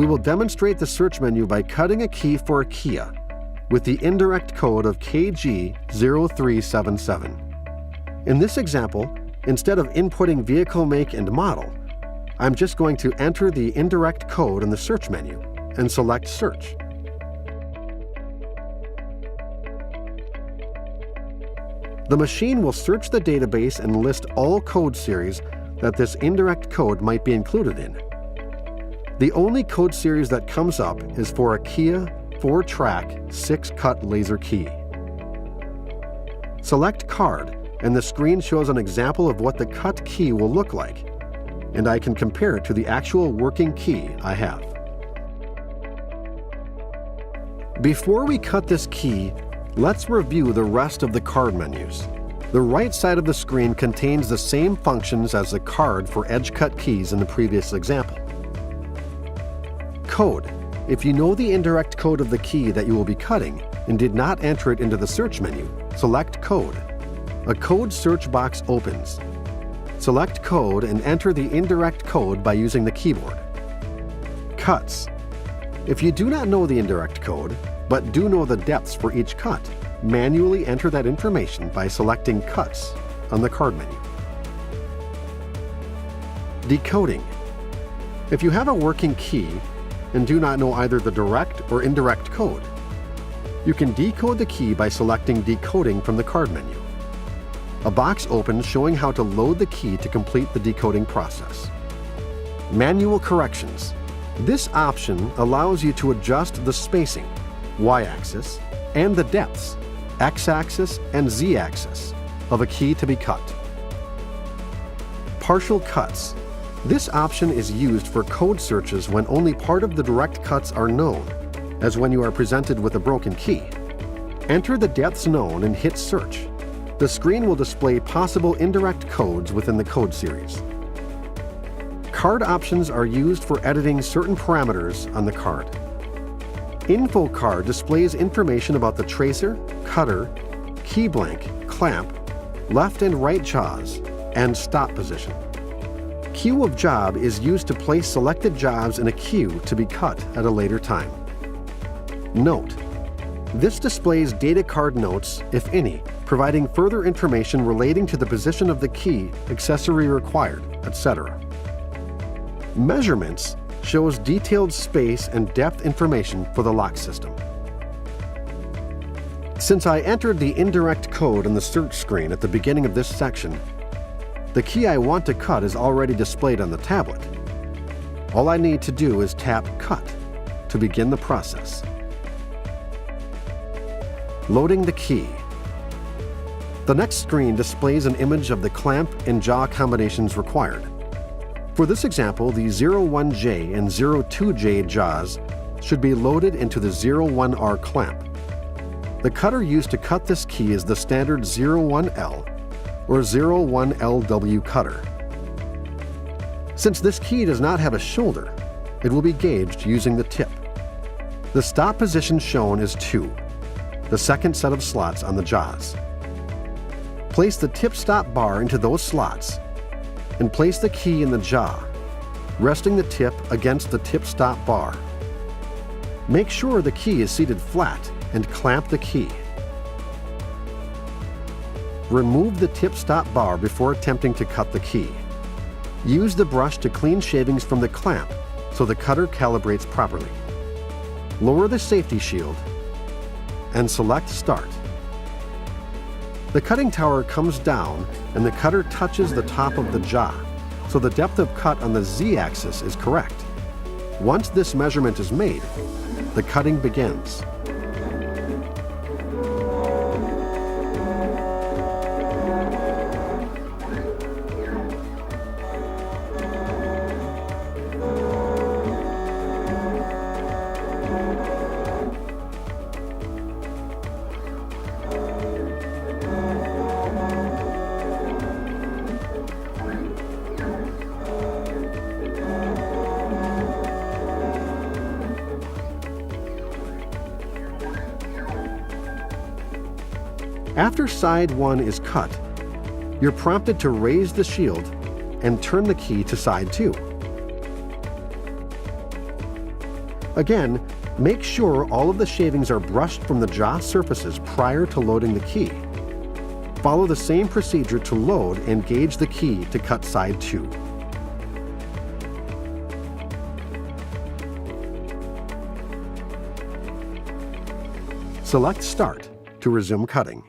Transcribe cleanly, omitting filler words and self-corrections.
we will demonstrate the search menu by cutting a key for a Kia with the indirect code of KG0377. In this example, instead of inputting vehicle make and model, I'm just going to enter the indirect code in the search menu and select Search. The machine will search the database and list all code series that this indirect code might be included in. The only code series that comes up is for a Kia 4-track 6-cut laser key. Select Card, and the screen shows an example of what the cut key will look like, and I can compare it to the actual working key I have. Before we cut this key, let's review the rest of the card menus. The right side of the screen contains the same functions as the card for edge-cut keys in the previous example. Code. If you know the indirect code of the key that you will be cutting and did not enter it into the search menu, select Code. A code search box opens. Select Code and enter the indirect code by using the keyboard. Cuts. If you do not know the indirect code, but do know the depths for each cut, manually enter that information by selecting Cuts on the card menu. Decoding. If you have a working key and do not know either the direct or indirect code, you can decode the key by selecting Decoding from the card menu. A box opens showing how to load the key to complete the decoding process. Manual corrections. This option allows you to adjust the spacing, y-axis, and the depths, x-axis and z-axis, of a key to be cut. Partial cuts. This option is used for code searches when only part of the direct cuts are known, as when you are presented with a broken key. Enter the depths known and hit Search. The screen will display possible indirect codes within the code series. Card options are used for editing certain parameters on the card. Info card displays information about the tracer, cutter, key blank, clamp, left and right jaws, and stop position. Queue of job is used to place selected jobs in a queue to be cut at a later time. Note. This displays data card notes, if any, providing further information relating to the position of the key, accessory required, etc. Measurements shows detailed space and depth information for the lock system. Since I entered the indirect code on the search screen at the beginning of this section, the key I want to cut is already displayed on the tablet. All I need to do is tap Cut to begin the process. Loading the key. The next screen displays an image of the clamp and jaw combinations required. For this example, the 01J and 02J jaws should be loaded into the 01R clamp. The cutter used to cut this key is the standard 01L or 01LW cutter. Since this key does not have a shoulder, it will be gauged using the tip. The stop position shown is 2, the second set of slots on the jaws. Place the tip stop bar into those slots and place the key in the jaw, resting the tip against the tip stop bar. Make sure the key is seated flat and clamp the key. Remove the tip stop bar before attempting to cut the key. Use the brush to clean shavings from the clamp so the cutter calibrates properly. Lower the safety shield and select Start. The cutting tower comes down and the cutter touches the top of the jaw, so the depth of cut on the Z-axis is correct. Once this measurement is made, the cutting begins. After side 1 is cut, you're prompted to raise the shield and turn the key to side 2. Again, make sure all of the shavings are brushed from the jaw surfaces prior to loading the key. Follow the same procedure to load and gauge the key to cut side 2. Select Start to resume cutting.